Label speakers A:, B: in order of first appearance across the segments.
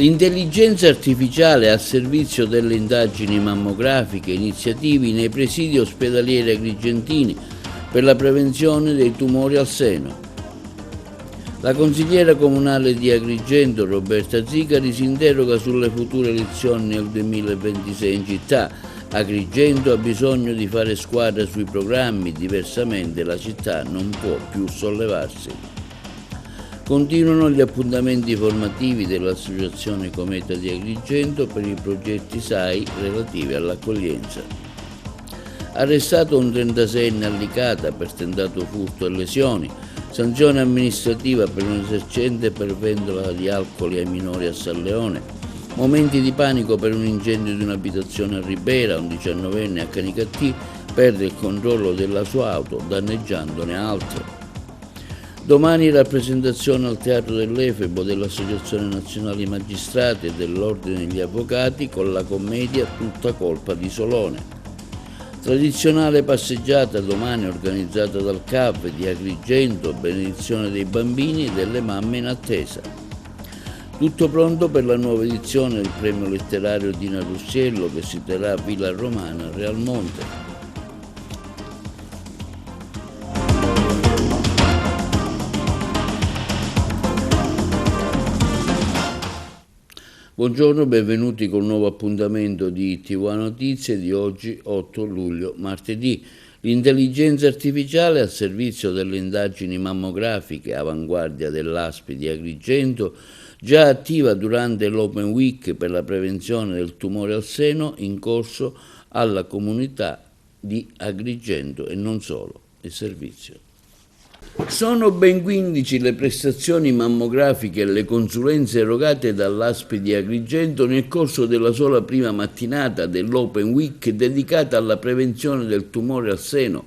A: L'intelligenza artificiale al servizio delle indagini mammografiche, iniziativi nei presidi ospedalieri agrigentini per la prevenzione dei tumori al seno. La consigliera comunale di Agrigento, Roberta Zicari, si interroga sulle future elezioni nel 2026 in città. Agrigento ha bisogno di fare squadra sui programmi, diversamente la città non può più sollevarsi. Continuano gli appuntamenti formativi dell'Associazione Cometa di Agrigento per i progetti SAI relativi all'accoglienza. Arrestato un 36enne a Licata per tentato furto e lesioni, sanzione amministrativa per un esercente per vendola di alcol ai minori a San Leone, momenti di panico per un incendio di un'abitazione a Ribera, un 19enne a Canicattì perde il controllo della sua auto danneggiandone altre. Domani rappresentazione al Teatro dell'Efebo dell'Associazione Nazionale Magistrati e dell'Ordine degli Avvocati con la commedia Tutta colpa di Solone. Tradizionale passeggiata domani organizzata dal CAV di Agrigento, benedizione dei bambini e delle mamme in attesa. Tutto pronto per la nuova edizione del premio letterario Dina Russiello che si terrà a Villa Romana a Realmonte. Buongiorno, benvenuti con un nuovo appuntamento di TV Notizie di oggi 8 luglio, martedì. L'intelligenza artificiale al servizio delle indagini mammografiche, avanguardia dell'ASPI di Agrigento, già attiva durante l'Open Week per la prevenzione del tumore al seno in corso alla comunità di Agrigento e non solo, il servizio. Sono ben 15 le prestazioni mammografiche e le consulenze erogate dall'ASPI di Agrigento nel corso della sola prima mattinata dell'Open Week dedicata alla prevenzione del tumore al seno,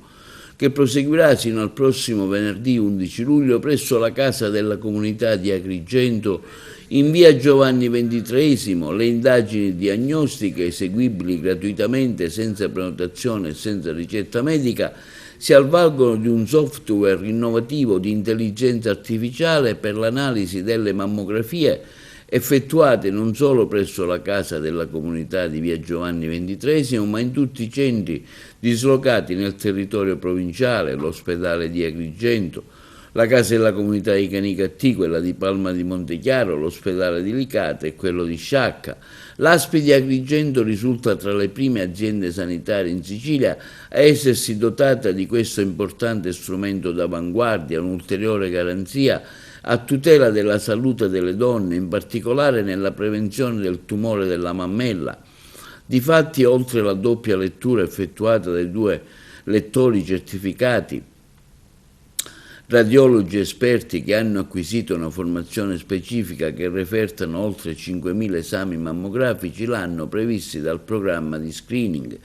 A: che proseguirà sino al prossimo venerdì 11 luglio presso la Casa della Comunità di Agrigento in via Giovanni XXIII. Le indagini diagnostiche eseguibili gratuitamente senza prenotazione e senza ricetta medica si avvalgono di un software innovativo di intelligenza artificiale per l'analisi delle mammografie effettuate non solo presso la Casa della Comunità di via Giovanni XXIII, ma in tutti i centri dislocati nel territorio provinciale, l'ospedale di Agrigento, la Casa della Comunità di Canicattì, quella di Palma di Montechiaro, l'ospedale di Licata e quello di Sciacca. L'ASPI di Agrigento risulta tra le prime aziende sanitarie in Sicilia a essersi dotata di questo importante strumento d'avanguardia, un'ulteriore garanzia a tutela della salute delle donne, in particolare nella prevenzione del tumore della mammella. Difatti, oltre la doppia lettura effettuata dai 2 lettori certificati, radiologi esperti che hanno acquisito una formazione specifica che refertano oltre 5.000 esami mammografici l'anno previsti dal programma di screening.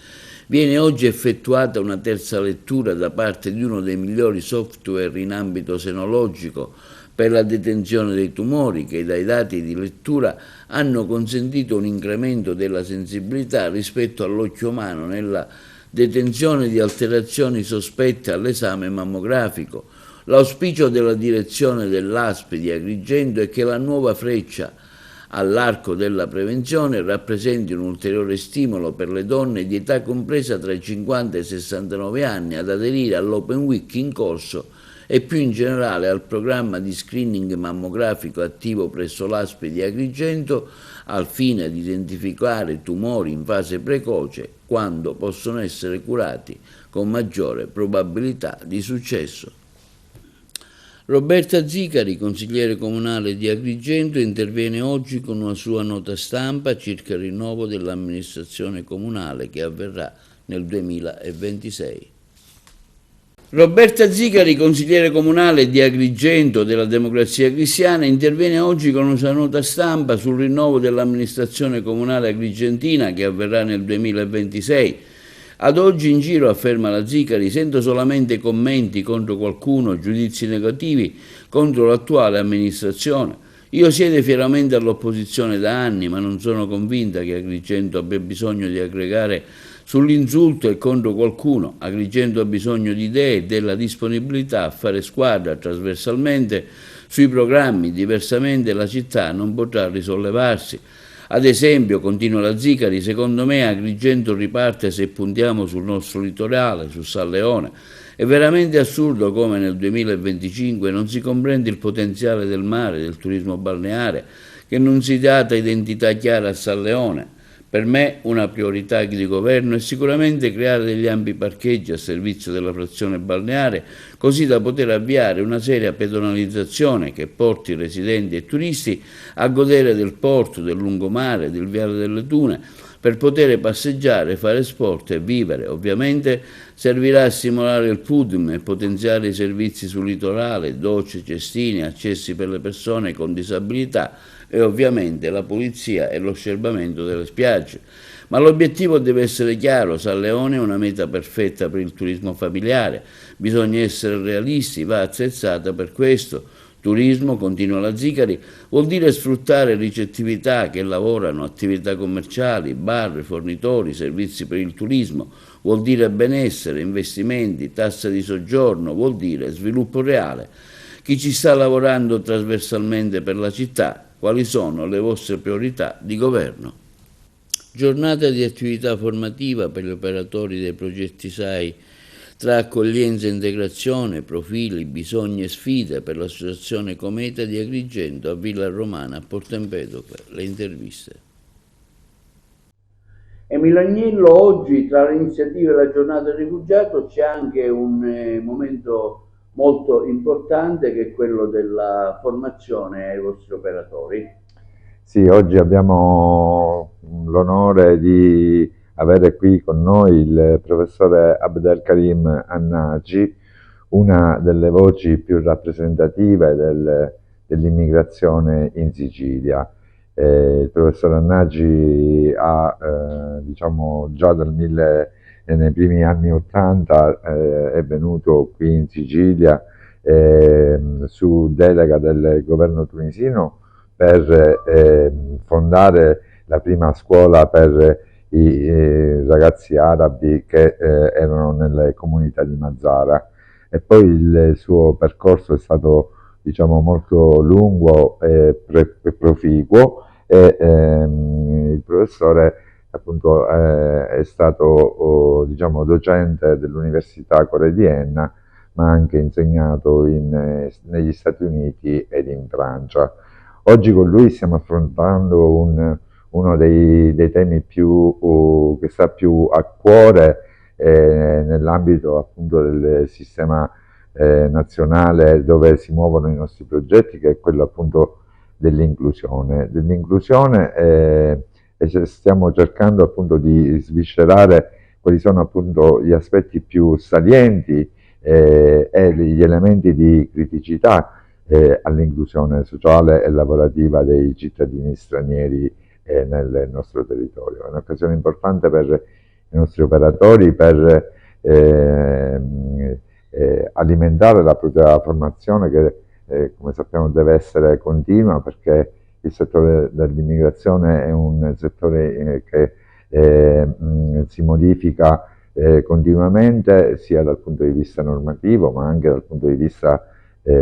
A: Viene oggi effettuata una terza lettura da parte di uno dei migliori software in ambito senologico per la detenzione dei tumori che dai dati di lettura hanno consentito un incremento della sensibilità rispetto all'occhio umano nella detenzione di alterazioni sospette all'esame mammografico. L'auspicio della direzione dell'ASPI di Agrigento è che la nuova freccia all'arco della prevenzione rappresenti un ulteriore stimolo per le donne di età compresa tra i 50 e i 69 anni ad aderire all'Open Week in corso e più in generale al programma di screening mammografico attivo presso l'ASPI di Agrigento al fine di identificare tumori in fase precoce quando possono essere curati con maggiore probabilità di successo. Roberta Zicari, consigliere comunale di Agrigento, interviene oggi con una sua nota stampa circa il rinnovo dell'amministrazione comunale che avverrà nel 2026. Roberta Zicari, consigliere comunale di Agrigento della Democrazia Cristiana, interviene oggi con una sua nota stampa sul rinnovo dell'amministrazione comunale agrigentina che avverrà nel 2026. Ad oggi in giro, afferma la Zicari, sento solamente commenti contro qualcuno, giudizi negativi contro l'attuale amministrazione. Io siedo fieramente all'opposizione da anni, ma non sono convinta che Agrigento abbia bisogno di aggregare sull'insulto e contro qualcuno. Agrigento ha bisogno di idee e della disponibilità a fare squadra trasversalmente sui programmi, diversamente la città non potrà risollevarsi. Ad esempio, continua la Zicari, secondo me Agrigento riparte se puntiamo sul nostro litorale, su San Leone. È veramente assurdo come nel 2025 non si comprende il potenziale del mare, del turismo balneare, che non si dà identità chiara a San Leone. Per me una priorità di governo è sicuramente creare degli ampi parcheggi a servizio della frazione balneare, così da poter avviare una seria pedonalizzazione che porti residenti e turisti a godere del porto, del lungomare, del viale delle Dune, per poter passeggiare, fare sport e vivere. Ovviamente servirà a stimolare il PUDM e potenziare i servizi sul litorale, docce, cestini, accessi per le persone con disabilità, e ovviamente la pulizia e l'osservamento delle spiagge. Ma l'obiettivo deve essere chiaro: San Leone è una meta perfetta per il turismo familiare, bisogna essere realisti, va attrezzata per questo. Turismo, continua la Zicari, vuol dire sfruttare ricettività che lavorano, attività commerciali, bar, fornitori, servizi per il turismo, vuol dire benessere, investimenti, tasse di soggiorno, vuol dire sviluppo reale. Chi ci sta lavorando trasversalmente per la città? Quali sono le vostre priorità di governo? Giornata di attività formativa per gli operatori dei progetti SAI tra accoglienza e integrazione, profili, bisogni e sfide per l'associazione Cometa di Agrigento a Villa Romana a Porto Empedocle. Le interviste. Emilio Agnello, oggi tra le iniziative della giornata del rifugiato c'è anche un momento molto importante che è quello della formazione ai vostri operatori.
B: Sì, oggi abbiamo l'onore di avere qui con noi il professore Abdelkarim Hannaji, una delle voci più rappresentative dell'immigrazione in Sicilia. Il professor Hannaji ha, diciamo, già nei primi anni '80 è venuto qui in Sicilia su delega del governo tunisino per fondare la prima scuola per i ragazzi arabi che erano nelle comunità di Mazara, e poi il suo percorso è stato, diciamo, molto lungo e proficuo, e il professore appunto è stato diciamo, docente dell'Università Core di Enna, ma ha anche insegnato negli Stati Uniti ed in Francia. Oggi con lui stiamo affrontando uno dei temi che sta più a cuore nell'ambito appunto del sistema nazionale dove si muovono i nostri progetti, che è quello appunto dell'inclusione. Stiamo cercando appunto di sviscerare quali sono appunto gli aspetti più salienti e gli elementi di criticità all'inclusione sociale e lavorativa dei cittadini stranieri nel nostro territorio. È un'occasione importante per i nostri operatori per alimentare la propria formazione che come sappiamo deve essere continua, perché il settore dell'immigrazione è un settore che si modifica continuamente, sia dal punto di vista normativo ma anche dal punto di vista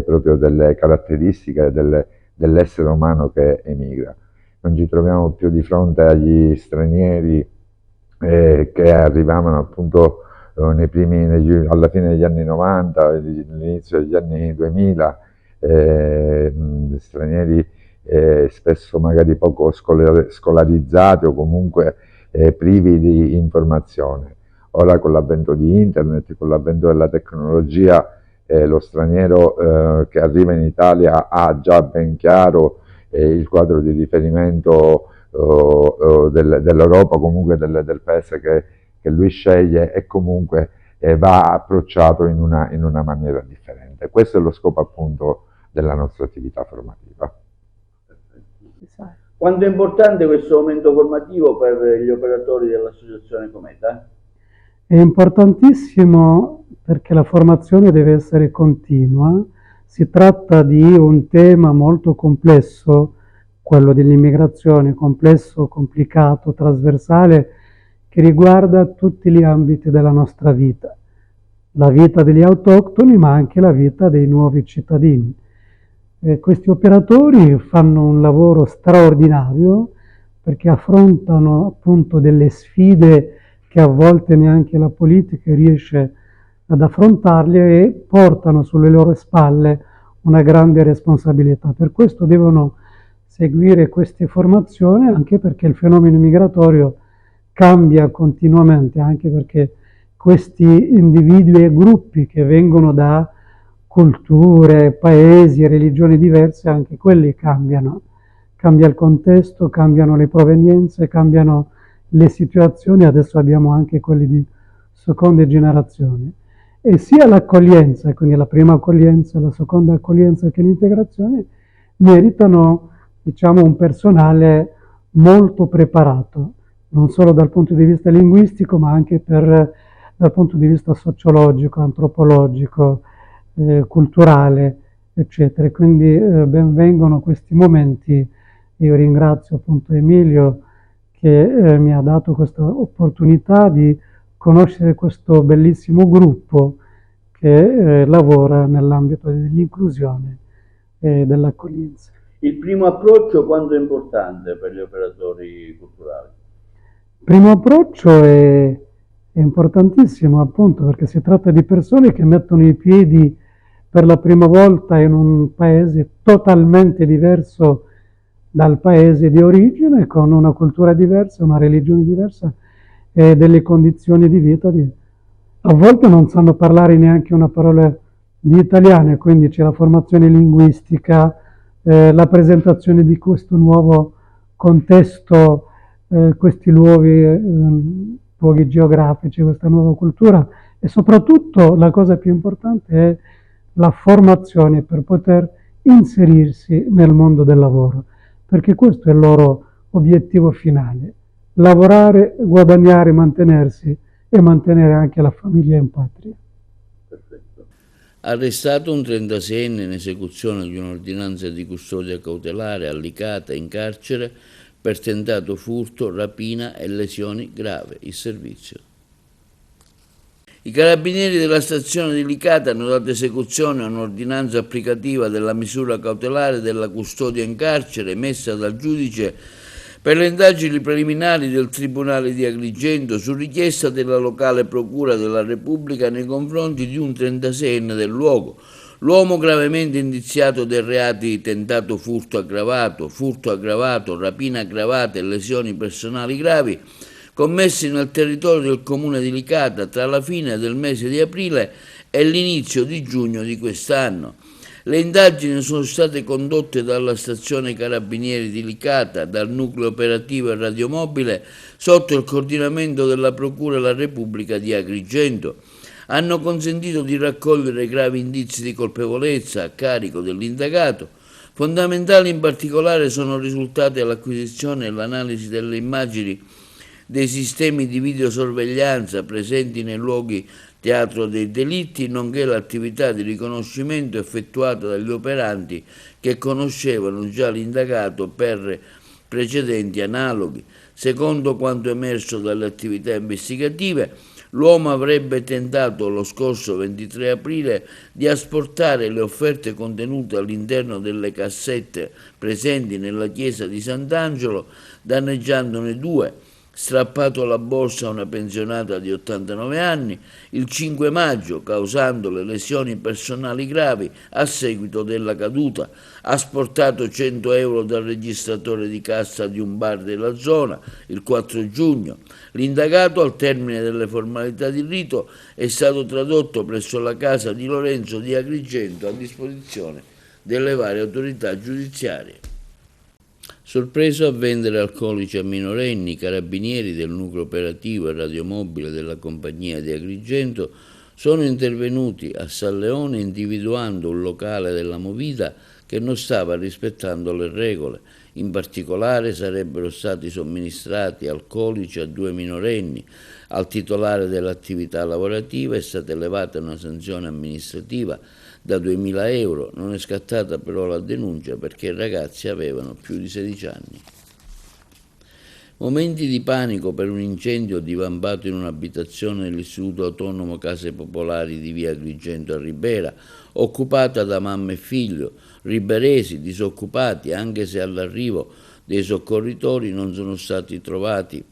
B: proprio delle caratteristiche dell'essere umano che emigra. Non ci troviamo più di fronte agli stranieri che arrivavano appunto alla fine degli anni 90, all'inizio degli anni 2000, stranieri spesso magari poco scolarizzati o comunque privi di informazione. Ora con l'avvento di internet, con l'avvento della tecnologia, lo straniero che arriva in Italia ha già ben chiaro il quadro di riferimento dell'Europa, comunque del paese che lui sceglie, e comunque va approcciato in una maniera differente. Questo è lo scopo appunto della nostra attività formativa.
A: Quanto è importante questo momento formativo per gli operatori dell'associazione Cometa?
C: È importantissimo perché la formazione deve essere continua. Si tratta di un tema molto complesso, quello dell'immigrazione, complesso, complicato, trasversale, che riguarda tutti gli ambiti della nostra vita. La vita degli autoctoni, ma anche la vita dei nuovi cittadini. Questi operatori fanno un lavoro straordinario perché affrontano appunto delle sfide che a volte neanche la politica riesce ad affrontarle e portano sulle loro spalle una grande responsabilità. Per questo devono seguire queste formazioni, anche perché il fenomeno migratorio cambia continuamente, anche perché questi individui e gruppi che vengono da culture, paesi, religioni diverse, anche quelli cambiano. Cambia il contesto, cambiano le provenienze, cambiano le situazioni, adesso abbiamo anche quelli di seconde generazioni. E sia l'accoglienza, quindi la prima accoglienza, la seconda accoglienza che l'integrazione, meritano, diciamo, un personale molto preparato, non solo dal punto di vista linguistico, ma anche dal punto di vista sociologico, antropologico, culturale, eccetera. Quindi ben vengano questi momenti. Io ringrazio appunto Emilio che mi ha dato questa opportunità di conoscere questo bellissimo gruppo che lavora nell'ambito dell'inclusione e dell'accoglienza.
A: Il primo approccio quanto è importante per gli operatori culturali?
C: Il primo approccio è importantissimo, appunto, perché si tratta di persone che mettono i piedi per la prima volta in un paese totalmente diverso dal paese di origine, con una cultura diversa, una religione diversa e delle condizioni di vita. A volte non sanno parlare neanche una parola di italiano, e quindi c'è la formazione linguistica, la presentazione di questo nuovo contesto, questi luoghi geografici, questa nuova cultura, e soprattutto la cosa più importante è la formazione per poter inserirsi nel mondo del lavoro, perché questo è il loro obiettivo finale: lavorare, guadagnare, mantenersi e mantenere anche la famiglia in patria.
A: Perfetto. Arrestato un 36enne in esecuzione di un'ordinanza di custodia cautelare a Licata, in carcere per tentato furto, rapina e lesioni gravi. Il servizio. I carabinieri della stazione di Licata hanno dato esecuzione a un'ordinanza applicativa della misura cautelare della custodia in carcere emessa dal giudice per le indagini preliminari del Tribunale di Agrigento su richiesta della locale Procura della Repubblica nei confronti di un 36enne del luogo. L'uomo gravemente indiziato dei reati di tentato furto aggravato, rapina aggravata e lesioni personali gravi commessi nel territorio del comune di Licata tra la fine del mese di aprile e l'inizio di giugno di quest'anno. Le indagini sono state condotte dalla stazione Carabinieri di Licata, dal nucleo operativo e radiomobile sotto il coordinamento della Procura della Repubblica di Agrigento. Hanno consentito di raccogliere gravi indizi di colpevolezza a carico dell'indagato. Fondamentali in particolare sono risultate l'acquisizione e l'analisi delle immagini dei sistemi di videosorveglianza presenti nei luoghi teatro dei delitti, nonché l'attività di riconoscimento effettuata dagli operanti che conoscevano già l'indagato per precedenti analoghi. Secondo quanto emerso dalle attività investigative, l'uomo avrebbe tentato lo scorso 23 aprile di asportare le offerte contenute all'interno delle cassette presenti nella chiesa di Sant'Angelo, danneggiandone 2, strappato la borsa a una pensionata di 89 anni il 5 maggio, causandole lesioni personali gravi a seguito della caduta, asportato 100 euro dal registratore di cassa di un bar della zona il 4 giugno. L'indagato, al termine delle formalità di rito, è stato tradotto presso la casa di Lorenzo di Agrigento a disposizione delle varie autorità giudiziarie. Sorpreso a vendere alcolici a minorenni, i carabinieri del nucleo operativo e radiomobile della compagnia di Agrigento sono intervenuti a San Leone individuando un locale della movida che non stava rispettando le regole. In particolare sarebbero stati somministrati alcolici a 2 minorenni. Al titolare dell'attività lavorativa è stata elevata una sanzione amministrativa da 2.000 euro. Non è scattata però la denuncia perché i ragazzi avevano più di 16 anni. Momenti di panico per un incendio divampato in un'abitazione dell'Istituto Autonomo Case Popolari di via Agrigento a Ribera, occupata da mamma e figlio, riberesi disoccupati, anche se all'arrivo dei soccorritori non sono stati trovati.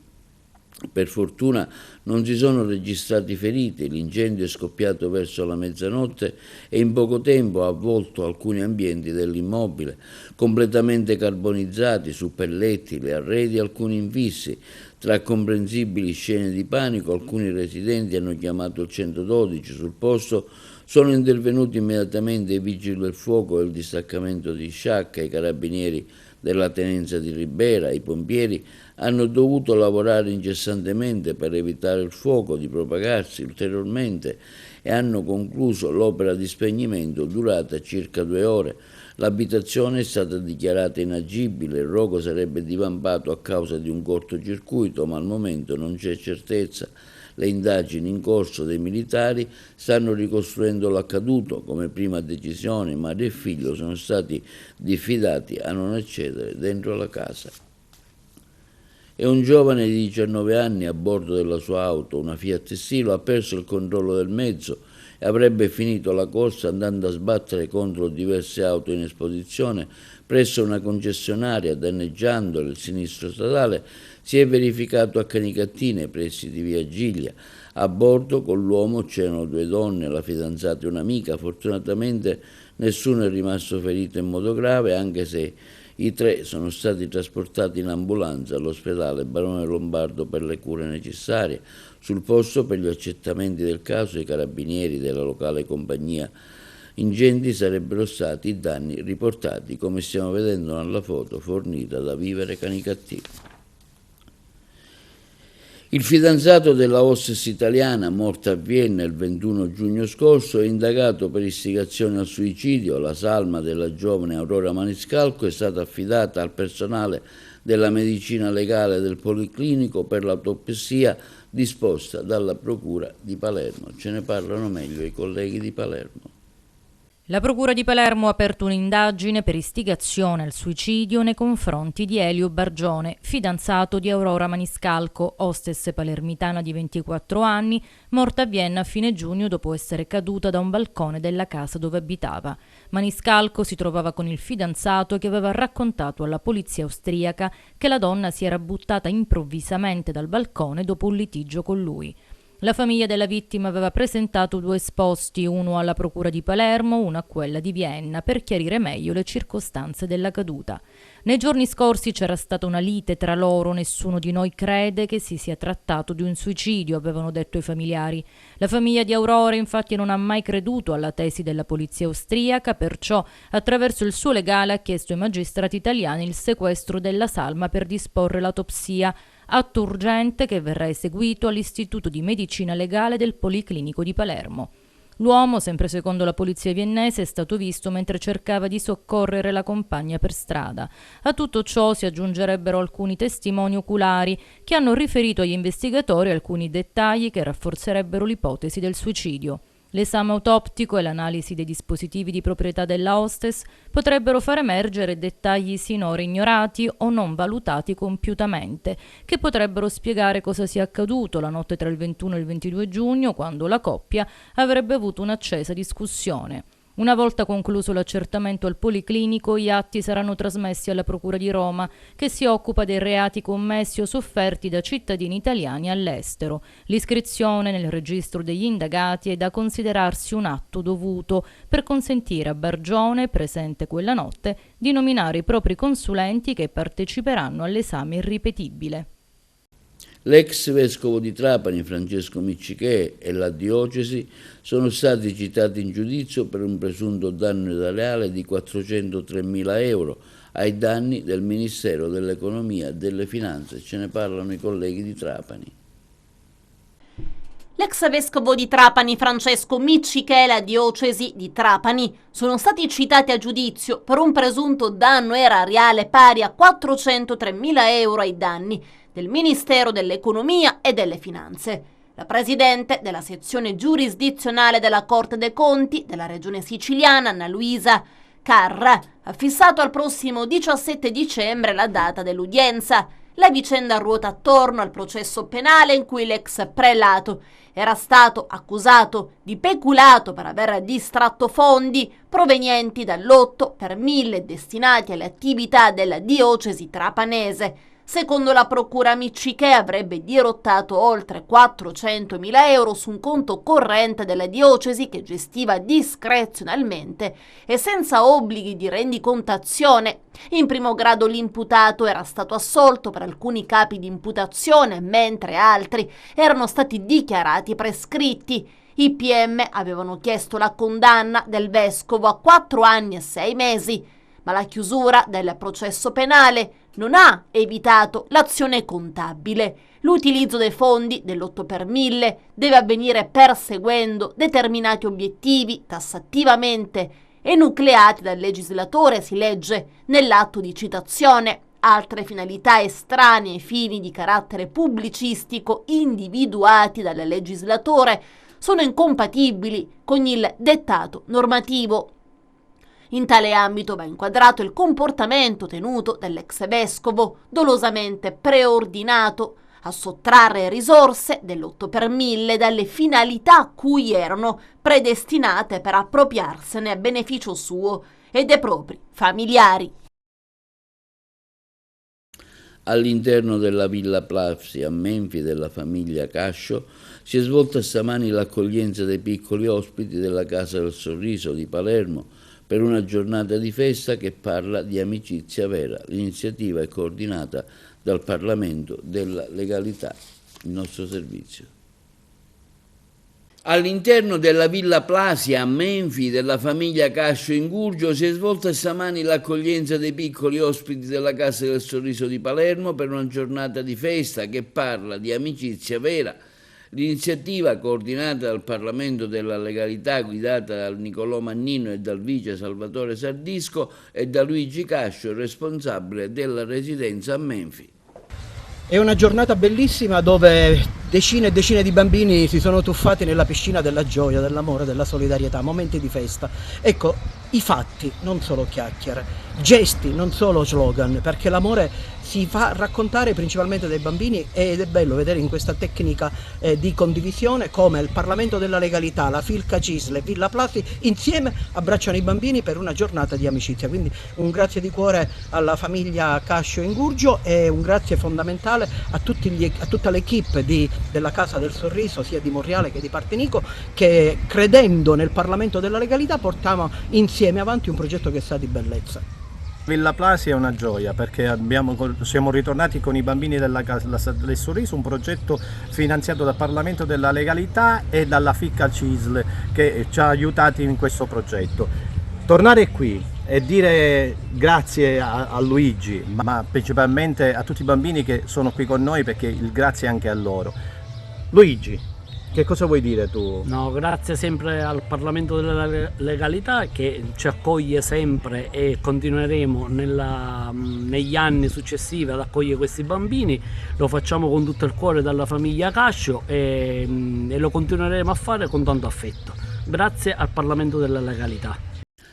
A: Per fortuna non si sono registrati feriti, l'incendio è scoppiato verso la mezzanotte e in poco tempo ha avvolto alcuni ambienti dell'immobile, completamente carbonizzati, su pelletti, le arredi, alcuni infissi. Tra comprensibili scene di panico, alcuni residenti hanno chiamato il 112. Sul posto sono intervenuti immediatamente i vigili del fuoco e il distaccamento di Sciacca, i carabinieri della tenenza di Ribera. I pompieri hanno dovuto lavorare incessantemente per evitare il fuoco di propagarsi ulteriormente e hanno concluso l'opera di spegnimento durata circa 2 ore. L'abitazione è stata dichiarata inagibile, il rogo sarebbe divampato a causa di un cortocircuito, ma al momento non c'è certezza. Le indagini in corso dei militari stanno ricostruendo l'accaduto. Come prima decisione, madre e figlio sono stati diffidati a non accedere dentro la casa. E un giovane di 19 anni a bordo della sua auto, una Fiat Stilo, ha perso il controllo del mezzo e avrebbe finito la corsa andando a sbattere contro diverse auto in esposizione presso una concessionaria, danneggiandole. Il sinistro stradale si è verificato a Canicattì, pressi di via Giglia. A bordo con l'uomo c'erano 2 donne, la fidanzata e un'amica. Fortunatamente nessuno è rimasto ferito in modo grave, anche se i 3 sono stati trasportati in ambulanza all'ospedale Barone Lombardo per le cure necessarie. Sul posto, per gli accertamenti del caso, i carabinieri della locale compagnia ingenti sarebbero stati i danni riportati, come stiamo vedendo nella foto fornita da Vivere Canicattì. Il fidanzato della hostess italiana, morta a Vienna il 21 giugno scorso, è indagato per istigazione al suicidio. La salma della giovane Aurora Maniscalco è stata affidata al personale della medicina legale del Policlinico per l'autopsia disposta dalla Procura di Palermo. Ce ne parlano meglio i colleghi di Palermo.
D: La Procura di Palermo ha aperto un'indagine per istigazione al suicidio nei confronti di Elio Bargione, fidanzato di Aurora Maniscalco, hostess palermitana di 24 anni, morta a Vienna a fine giugno dopo essere caduta da un balcone della casa dove abitava. Maniscalco si trovava con il fidanzato che aveva raccontato alla polizia austriaca che la donna si era buttata improvvisamente dal balcone dopo un litigio con lui. La famiglia della vittima aveva presentato 2 esposti, uno alla Procura di Palermo, uno a quella di Vienna, per chiarire meglio le circostanze della caduta. Nei giorni scorsi c'era stata una lite tra loro, nessuno di noi crede che si sia trattato di un suicidio, avevano detto i familiari. La famiglia di Aurora infatti non ha mai creduto alla tesi della polizia austriaca, perciò attraverso il suo legale ha chiesto ai magistrati italiani il sequestro della salma per disporre l'autopsia, atto urgente che verrà eseguito all'Istituto di Medicina Legale del Policlinico di Palermo. L'uomo, sempre secondo la polizia viennese, è stato visto mentre cercava di soccorrere la compagna per strada. A tutto ciò si aggiungerebbero alcuni testimoni oculari che hanno riferito agli investigatori alcuni dettagli che rafforzerebbero l'ipotesi del suicidio. L'esame autoptico e l'analisi dei dispositivi di proprietà della hostess potrebbero far emergere dettagli sinora ignorati o non valutati compiutamente, che potrebbero spiegare cosa sia accaduto la notte tra il 21 e il 22 giugno, quando la coppia avrebbe avuto un'accesa discussione. Una volta concluso l'accertamento al Policlinico, gli atti saranno trasmessi alla Procura di Roma, che si occupa dei reati commessi o sofferti da cittadini italiani all'estero. L'iscrizione nel registro degli indagati è da considerarsi un atto dovuto per consentire a Bargione, presente quella notte, di nominare i propri consulenti che parteciperanno all'esame irripetibile.
A: L'ex vescovo di Trapani, Francesco Miccichè, e la diocesi sono stati citati in giudizio per un presunto danno erariale di 403.000 euro ai danni del Ministero dell'Economia e delle Finanze. Ce ne parlano i colleghi di Trapani.
E: L'ex vescovo di Trapani, Francesco Miccichè, e la diocesi di Trapani sono stati citati a giudizio per un presunto danno erariale pari a 403.000 euro ai danni del Ministero dell'Economia e delle Finanze. La presidente della sezione giurisdizionale della Corte dei Conti della Regione Siciliana, Anna Luisa Carra, ha fissato al prossimo 17 dicembre la data dell'udienza. La vicenda ruota attorno al processo penale in cui l'ex prelato era stato accusato di peculato per aver distratto fondi provenienti dal lotto per 1.000 destinati alle attività della diocesi trapanese. Secondo la procura Miccichè avrebbe dirottato oltre 400.000 euro su un conto corrente della diocesi che gestiva discrezionalmente e senza obblighi di rendicontazione. In primo grado l'imputato era stato assolto per alcuni capi di imputazione, mentre altri erano stati dichiarati prescritti. I PM avevano chiesto la condanna del vescovo a 4 anni e 6 mesi, ma la chiusura del processo penale non ha evitato l'azione contabile. L'utilizzo dei fondi dell'8 per 1000 deve avvenire perseguendo determinati obiettivi tassativamente enucleati dal legislatore, si legge nell'atto di citazione. Altre finalità estranee ai fini di carattere pubblicistico individuati dal legislatore sono incompatibili con il dettato normativo. In tale ambito va inquadrato il comportamento tenuto dall'ex vescovo, dolosamente preordinato a sottrarre risorse dell'8 per 1000 dalle finalità a cui erano predestinate per appropriarsene a beneficio suo e dei propri familiari.
A: All'interno della Villa Plafsi a Menfi della famiglia Cascio si è svolta stamani l'accoglienza dei piccoli ospiti della Casa del Sorriso di Palermo per una giornata di festa che parla di amicizia vera. L'iniziativa è coordinata dal Parlamento della Legalità, il nostro servizio. All'interno della Villa Plasia a Menfi della famiglia Cascio in Gurgio si è svolta stamani l'accoglienza dei piccoli ospiti della Casa del Sorriso di Palermo per una giornata di festa che parla di amicizia vera. L'iniziativa, coordinata dal Parlamento della Legalità, guidata dal Nicolò Mannino e dal vice Salvatore Sardisco, e da Luigi Cascio, responsabile della residenza a Menfi.
F: È una giornata bellissima dove decine e decine di bambini si sono tuffati nella piscina della gioia, dell'amore, della solidarietà, momenti di festa. Ecco, i fatti, non solo chiacchiere, gesti, non solo slogan, perché l'amore si fa raccontare principalmente dai bambini ed è bello vedere in questa tecnica di condivisione come il Parlamento della Legalità, la Filca Cisle, Villa Plasi insieme abbracciano i bambini per una giornata di amicizia. Quindi un grazie di cuore alla famiglia Cascio in Gurgio e un grazie fondamentale a tutta l'equipe della Casa del Sorriso, sia di Monreale che di Partinico, che credendo nel Parlamento della Legalità portiamo insieme avanti un progetto che sa di bellezza.
G: Villa Plasi è una gioia perché siamo ritornati con i bambini della Casa del Sorriso, un progetto finanziato dal Parlamento della Legalità e dalla Filca Cisle che ci ha aiutati in questo progetto. Tornare qui e dire grazie a Luigi, ma principalmente a tutti i bambini che sono qui con noi, perché il grazie è anche a loro. Luigi, che cosa vuoi dire tu?
H: No, grazie sempre al Parlamento della Legalità che ci accoglie sempre e continueremo negli anni successivi ad accogliere questi bambini. Lo facciamo con tutto il cuore dalla famiglia Cascio e lo continueremo a fare con tanto affetto. Grazie al Parlamento della Legalità.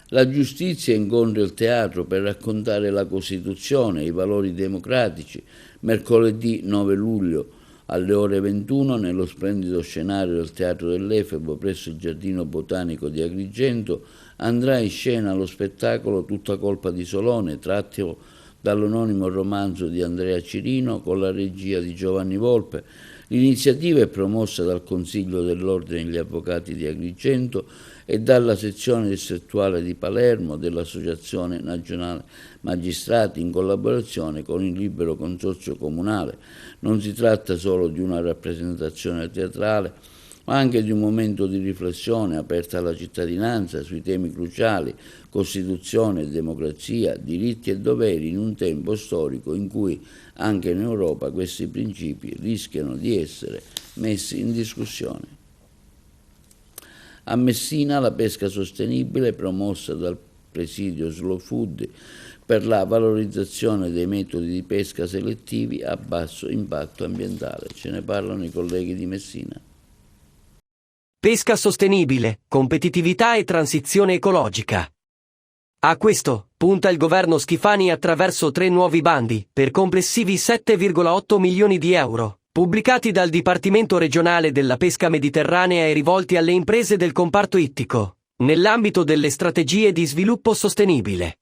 A: La giustizia incontra il teatro per raccontare la Costituzione e i valori democratici. Mercoledì 9 luglio alle ore 21 nello splendido scenario del Teatro dell'Efebo presso il Giardino Botanico di Agrigento andrà in scena lo spettacolo Tutta colpa di Solone, tratto dall'anonimo romanzo di Andrea Cirino con la regia di Giovanni Volpe. L'iniziativa è promossa dal Consiglio dell'Ordine degli Avvocati di Agrigento e dalla sezione distrettuale di Palermo dell'Associazione Nazionale Magistrati in collaborazione con il Libero Consorzio Comunale. Non si tratta solo di una rappresentazione teatrale, ma anche di un momento di riflessione aperta alla cittadinanza sui temi cruciali, Costituzione, democrazia, diritti e doveri in un tempo storico in cui anche in Europa questi principi rischiano di essere messi in discussione. A Messina la pesca sostenibile promossa dal presidio Slow Food per la valorizzazione dei metodi di pesca selettivi a basso impatto ambientale. Ce ne parlano i colleghi di Messina.
I: Pesca sostenibile, competitività e transizione ecologica. A questo punta il governo Schifani attraverso 3 nuovi bandi, per complessivi 7,8 milioni di euro, pubblicati dal Dipartimento regionale della pesca mediterranea e rivolti alle imprese del comparto ittico, nell'ambito delle strategie di sviluppo sostenibile.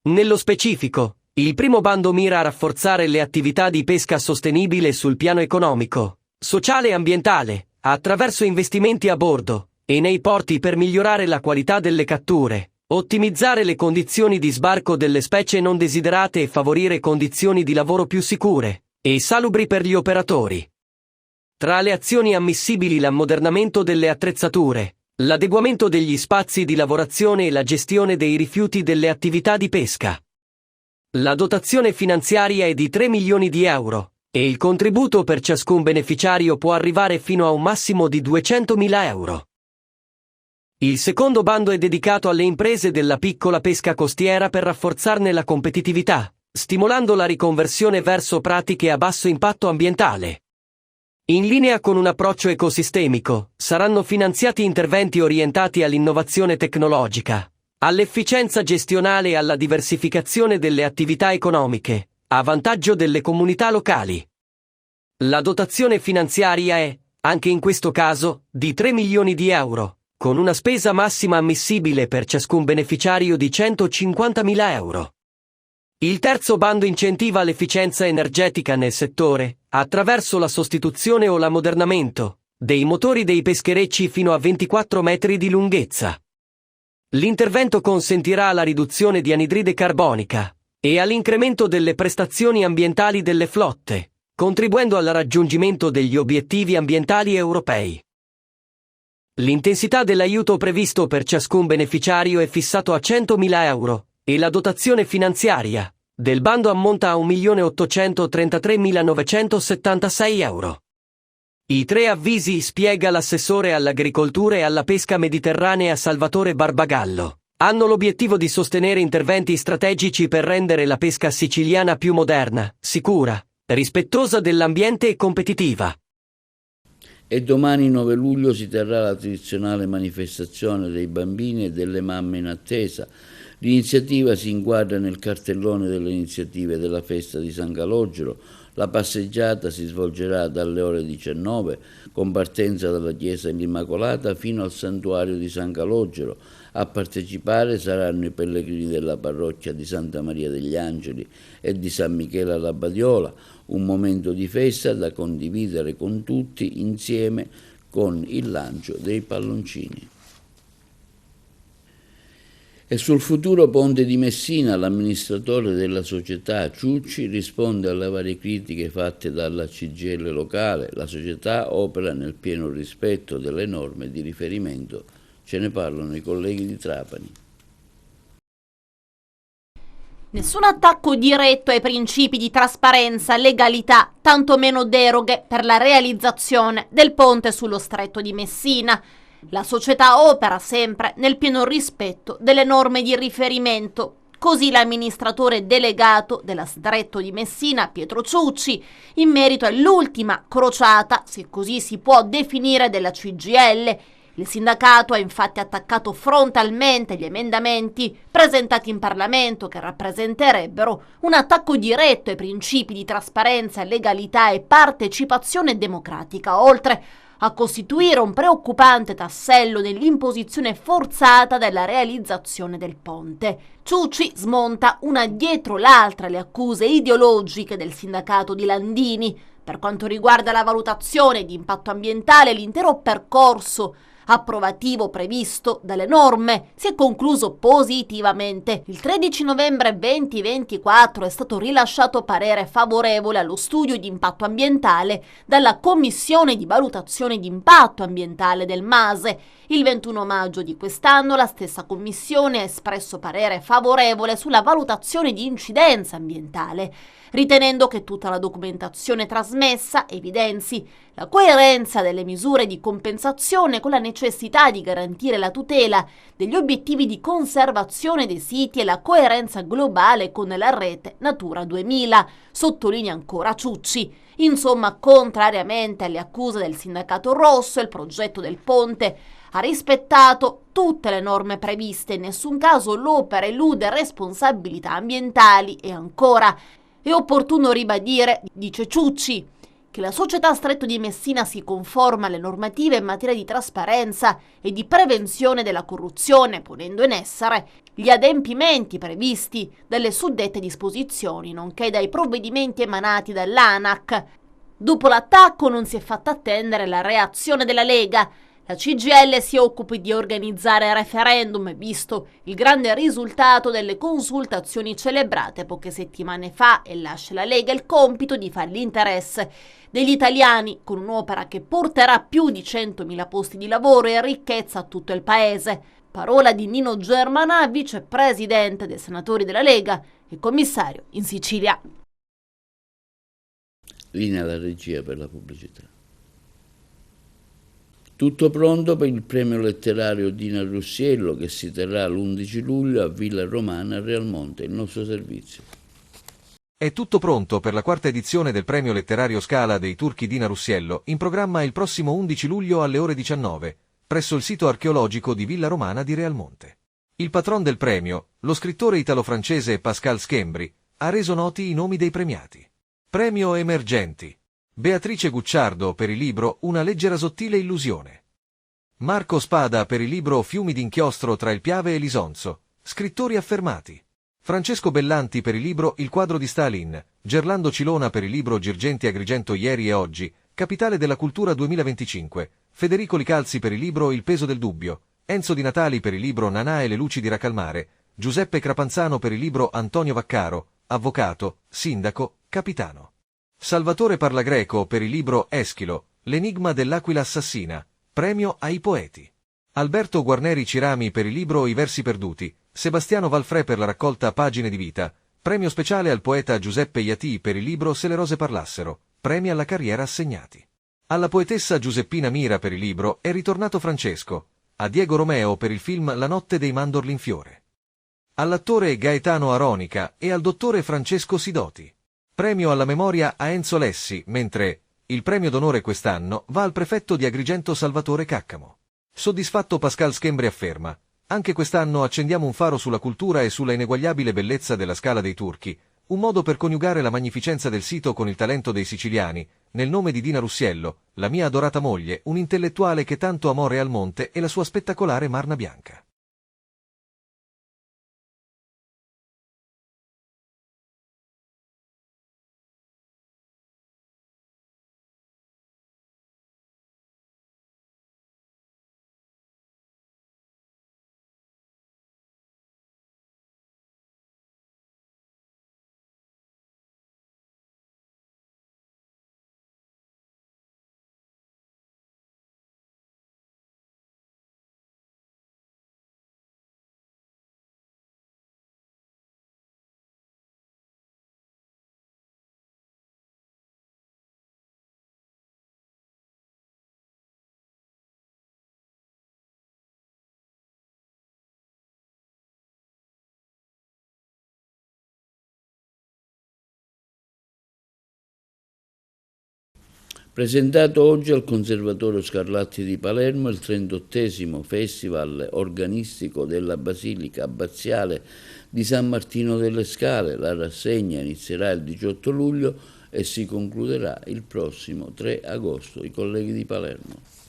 I: Nello specifico, il primo bando mira a rafforzare le attività di pesca sostenibile sul piano economico, sociale e ambientale, attraverso investimenti a bordo e nei porti per migliorare la qualità delle catture, ottimizzare le condizioni di sbarco delle specie non desiderate e favorire condizioni di lavoro più sicure e salubri per gli operatori. Tra le azioni ammissibili l'ammodernamento delle attrezzature, l'adeguamento degli spazi di lavorazione e la gestione dei rifiuti delle attività di pesca. La dotazione finanziaria è di 3 milioni di euro e il contributo per ciascun beneficiario può arrivare fino a un massimo di 200.000 euro. Il secondo bando è dedicato alle imprese della piccola pesca costiera per rafforzarne la competitività, stimolando la riconversione verso pratiche a basso impatto ambientale. In linea con un approccio ecosistemico, saranno finanziati interventi orientati all'innovazione tecnologica, all'efficienza gestionale e alla diversificazione delle attività economiche, a vantaggio delle comunità locali. La dotazione finanziaria è, anche in questo caso, di 3 milioni di euro, con una spesa massima ammissibile per ciascun beneficiario di 150.000 euro. Il terzo bando incentiva l'efficienza energetica nel settore, attraverso la sostituzione o l'ammodernamento dei motori dei pescherecci fino a 24 metri di lunghezza. L'intervento consentirà la riduzione di anidride carbonica e all'incremento delle prestazioni ambientali delle flotte, contribuendo al raggiungimento degli obiettivi ambientali europei. L'intensità dell'aiuto previsto per ciascun beneficiario è fissato a 100.000 euro e la dotazione finanziaria del bando ammonta a 1.833.976 euro. I 3 avvisi, spiega l'assessore all'agricoltura e alla pesca mediterranea Salvatore Barbagallo, hanno l'obiettivo di sostenere interventi strategici per rendere la pesca siciliana più moderna, sicura, rispettosa dell'ambiente e competitiva.
A: E domani 9 luglio si terrà la tradizionale manifestazione dei bambini e delle mamme in attesa. L'iniziativa si inquadra nel cartellone delle iniziative della festa di San Calogero. La passeggiata si svolgerà dalle ore 19, con partenza dalla chiesa dell'Immacolata fino al santuario di San Calogero. A partecipare saranno i pellegrini della parrocchia di Santa Maria degli Angeli e di San Michele alla Badiola, un momento di festa da condividere con tutti insieme con il lancio dei palloncini. E sul futuro ponte di Messina l'amministratore della società Ciucci risponde alle varie critiche fatte dalla CGIL locale. La società opera nel pieno rispetto delle norme di riferimento. Ce ne parlano i colleghi di Trapani.
E: Nessun attacco diretto ai principi di trasparenza, legalità, tantomeno deroghe per la realizzazione del ponte sullo Stretto di Messina. La società opera sempre nel pieno rispetto delle norme di riferimento. Così l'amministratore delegato della Stretto di Messina, Pietro Ciucci, in merito all'ultima crociata, se così si può definire, della CGIL. Il sindacato ha infatti attaccato frontalmente gli emendamenti presentati in Parlamento che rappresenterebbero un attacco diretto ai principi di trasparenza, legalità e partecipazione democratica, oltre a costituire un preoccupante tassello nell'imposizione forzata della realizzazione del ponte. Ciucci smonta una dietro l'altra le accuse ideologiche del sindacato di Landini. Per quanto riguarda la valutazione di impatto ambientale, l'intero percorso approvativo previsto dalle norme si è concluso positivamente. Il 13 novembre 2024 è stato rilasciato parere favorevole allo studio di impatto ambientale dalla Commissione di valutazione di impatto ambientale del MASE. Il 21 maggio di quest'anno la stessa Commissione ha espresso parere favorevole sulla valutazione di incidenza ambientale, ritenendo che tutta la documentazione trasmessa evidenzi la coerenza delle misure di compensazione con la necessità di garantire la tutela degli obiettivi di conservazione dei siti e la coerenza globale con la rete Natura 2000, sottolinea ancora Ciucci. Insomma, contrariamente alle accuse del sindacato rosso, il progetto del ponte ha rispettato tutte le norme previste, in nessun caso l'opera elude responsabilità ambientali e ancora è opportuno ribadire, dice Ciucci, che la società Stretto di Messina si conforma alle normative in materia di trasparenza e di prevenzione della corruzione, ponendo in essere gli adempimenti previsti dalle suddette disposizioni, nonché dai provvedimenti emanati dall'ANAC. Dopo l'attacco non si è fatta attendere la reazione della Lega. La CGIL si occupi di organizzare referendum, visto il grande risultato delle consultazioni celebrate poche settimane fa, e lascia alla Lega il compito di fare l'interesse degli italiani con un'opera che porterà più di 100.000 posti di lavoro e ricchezza a tutto il paese. Parola di Nino Germanà, vicepresidente dei senatori della Lega e commissario in Sicilia.
A: Linea alla regia per la pubblicità. Tutto pronto per il premio letterario Dina Russiello che si terrà l'11 luglio a Villa Romana a Realmonte, il nostro servizio.
J: È tutto pronto per la quarta edizione del premio letterario Scala dei Turchi Dina Russiello, in programma il prossimo 11 luglio alle ore 19, presso il sito archeologico di Villa Romana di Realmonte. Il patron del premio, lo scrittore italo-francese Pascal Schembri, ha reso noti i nomi dei premiati. Premio Emergenti. Beatrice Gucciardo per il libro Una leggera sottile illusione. Marco Spada per il libro Fiumi d'inchiostro tra il Piave e l'Isonzo. Scrittori affermati. Francesco Bellanti per il libro Il quadro di Stalin. Gerlando Cilona per il libro Girgenti Agrigento ieri e oggi. Capitale della cultura 2025. Federico Licalzi per il libro Il peso del dubbio. Enzo Di Natali per il libro Nanà e le luci di Racalmare. Giuseppe Crapanzano per il libro Antonio Vaccaro. Avvocato, sindaco, capitano. Salvatore Parlagreco per il libro Eschilo, l'enigma dell'aquila assassina, premio ai poeti. Alberto Guarneri Cirami per il libro I versi perduti, Sebastiano Valfrè per la raccolta Pagine di vita, premio speciale al poeta Giuseppe Iati per il libro Se le rose parlassero, premi alla carriera assegnati. Alla poetessa Giuseppina Mira per il libro È ritornato Francesco, a Diego Romeo per il film La notte dei mandorli in fiore. All'attore Gaetano Aronica e al dottore Francesco Sidoti. Premio alla memoria a Enzo Lessi, mentre il premio d'onore quest'anno va al prefetto di Agrigento Salvatore Caccamo. Soddisfatto Pascal Schembri afferma: anche quest'anno accendiamo un faro sulla cultura e sulla ineguagliabile bellezza della Scala dei Turchi, un modo per coniugare la magnificenza del sito con il talento dei siciliani, nel nome di Dina Russiello, la mia adorata moglie, un intellettuale che tanto amò Realmonte e la sua spettacolare Marna Bianca.
A: Presentato oggi al Conservatorio Scarlatti di Palermo il 38° Festival organistico della Basilica Abbaziale di San Martino delle Scale. La rassegna inizierà il 18 luglio e si concluderà il prossimo 3 agosto. I colleghi di Palermo.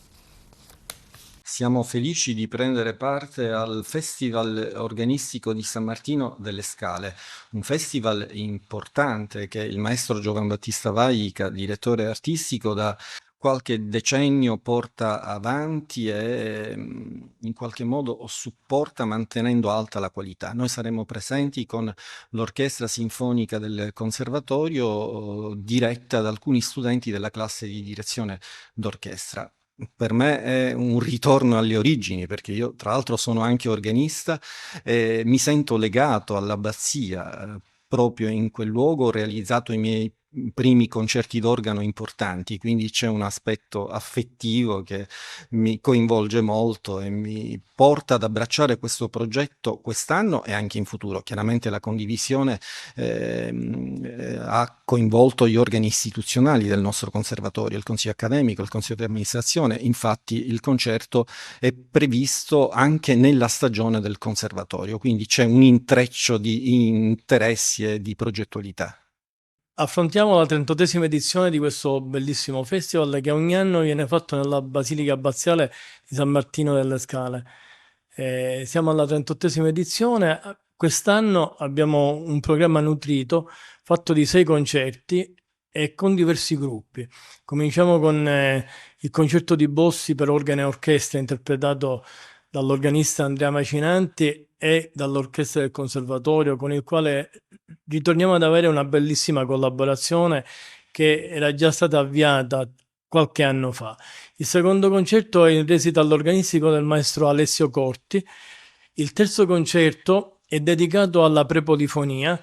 K: Siamo felici di prendere parte al Festival organistico di San Martino delle Scale, un festival importante che il maestro Giovan Battista Vaica, direttore artistico, da qualche decennio porta avanti e in qualche modo supporta mantenendo alta la qualità. Noi saremo presenti con l'Orchestra Sinfonica del Conservatorio diretta da alcuni studenti della classe di direzione d'orchestra. Per me è un ritorno alle origini, perché io tra l'altro sono anche organista e mi sento legato all'abbazia. Proprio in quel luogo ho realizzato i miei primi concerti d'organo importanti, quindi c'è un aspetto affettivo che mi coinvolge molto e mi porta ad abbracciare questo progetto quest'anno e anche in futuro. Chiaramente la condivisione ha coinvolto gli organi istituzionali del nostro conservatorio, il consiglio accademico, il consiglio di amministrazione. Infatti il concerto è previsto anche nella stagione del conservatorio, quindi c'è un intreccio di interessi e di progettualità.
L: Affrontiamo la 38esima edizione di questo bellissimo festival che ogni anno viene fatto nella Basilica Abbaziale di San Martino delle Scale. Siamo alla 38esima edizione. Quest'anno abbiamo un programma nutrito fatto di 6 concerti e con diversi gruppi. Cominciamo con il concerto di Bossi per organo e orchestra interpretato dall'organista Andrea Macinanti e dall'orchestra del Conservatorio, con il quale ritorniamo ad avere una bellissima collaborazione che era già stata avviata qualche anno fa. Il secondo concerto è il recital organistico del maestro Alessio Corti. Il terzo concerto è dedicato alla prepolifonia,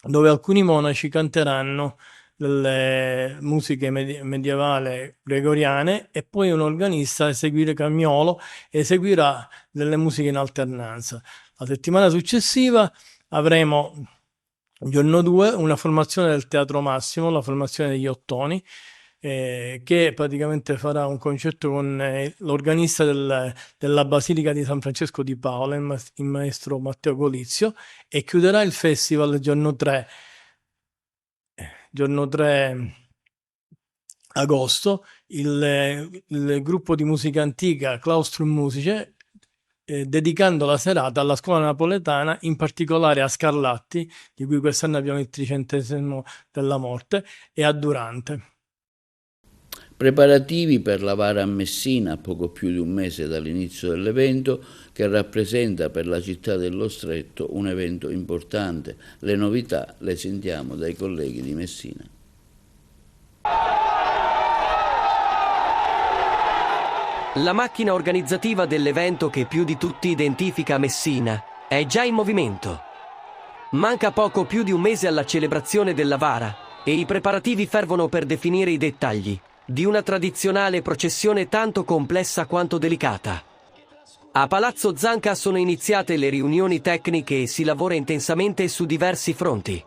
L: dove alcuni monaci canteranno delle musiche medievali gregoriane e poi un organista eseguire Camiolo eseguirà delle musiche in alternanza. La settimana successiva avremo, giorno 2, una formazione del Teatro Massimo, la formazione degli Ottoni, che praticamente farà un concerto con l'organista della Basilica di San Francesco di Paola, il maestro Matteo Golizio, e chiuderà il festival giorno 3 agosto il gruppo di musica antica Claustrum Musice, dedicando la serata alla scuola napoletana, in particolare a Scarlatti, di cui quest'anno abbiamo il 300° della morte, e a Durante.
A: Preparativi per la Vara a Messina, a poco più di un mese dall'inizio dell'evento, che rappresenta per la città dello Stretto un evento importante. Le novità le sentiamo dai colleghi di Messina.
I: La macchina organizzativa dell'evento che più di tutti identifica Messina è già in movimento. Manca poco più di un mese alla celebrazione della Vara e i preparativi fervono per definire i dettagli di una tradizionale processione tanto complessa quanto delicata. A Palazzo Zanca sono iniziate le riunioni tecniche e si lavora intensamente su diversi fronti.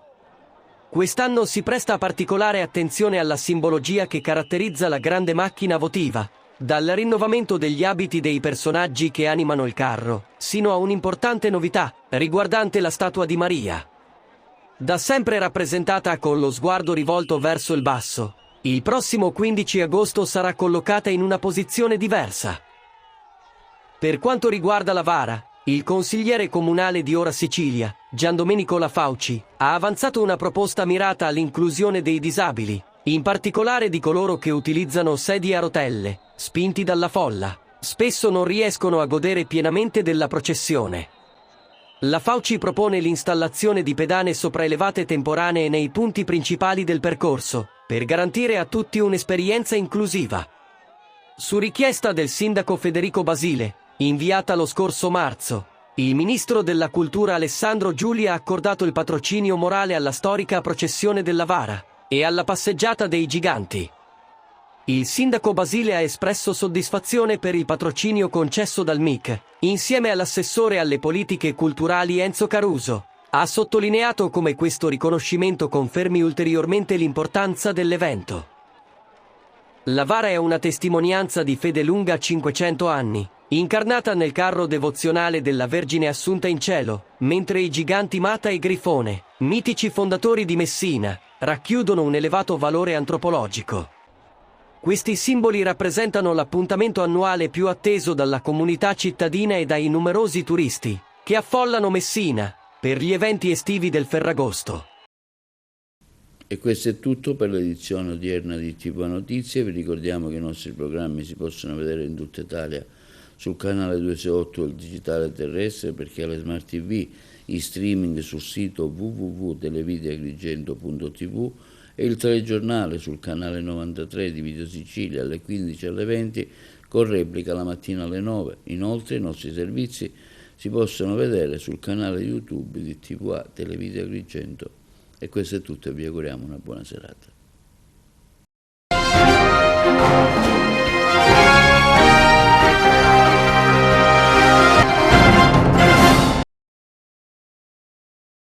I: Quest'anno si presta particolare attenzione alla simbologia che caratterizza la grande macchina votiva, dal rinnovamento degli abiti dei personaggi che animano il carro, sino a un'importante novità riguardante la statua di Maria. Da sempre rappresentata con lo sguardo rivolto verso il basso, il prossimo 15 agosto sarà collocata in una posizione diversa. Per quanto riguarda la Vara, il consigliere comunale di Ora Sicilia, Giandomenico Lafauci, ha avanzato una proposta mirata all'inclusione dei disabili, in particolare di coloro che utilizzano sedie a rotelle, spinti dalla folla. Spesso non riescono a godere pienamente della processione. Lafauci propone l'installazione di pedane sopraelevate temporanee nei punti principali del percorso, per garantire a tutti un'esperienza inclusiva. Su richiesta del sindaco Federico Basile, inviata lo scorso marzo, il ministro della Cultura Alessandro Giuli ha accordato il patrocinio morale alla storica processione della Vara e alla passeggiata dei giganti. Il sindaco Basile ha espresso soddisfazione per il patrocinio concesso dal MIC, insieme all'assessore alle politiche culturali Enzo Caruso. Ha sottolineato come questo riconoscimento confermi ulteriormente l'importanza dell'evento. La Vara è una testimonianza di fede lunga 500 anni, incarnata nel carro devozionale della Vergine Assunta in cielo, mentre i giganti Mata e Grifone, mitici fondatori di Messina, racchiudono un elevato valore antropologico. Questi simboli rappresentano l'appuntamento annuale più atteso dalla comunità cittadina e dai numerosi turisti che affollano Messina per gli eventi estivi del Ferragosto.
A: E questo è tutto per l'edizione odierna di TV Notizie. Vi ricordiamo che i nostri programmi si possono vedere in tutta Italia sul canale 268 del digitale terrestre, perché alle Smart TV, in streaming sul sito www.televideagrigento.tv e il telegiornale sul canale 93 di Video Sicilia alle 15 e alle 20, con replica la mattina alle 9. Inoltre i nostri servizi si possono vedere sul canale YouTube di TVA Televideo Agrigento. E questo è tutto e vi auguriamo una buona serata.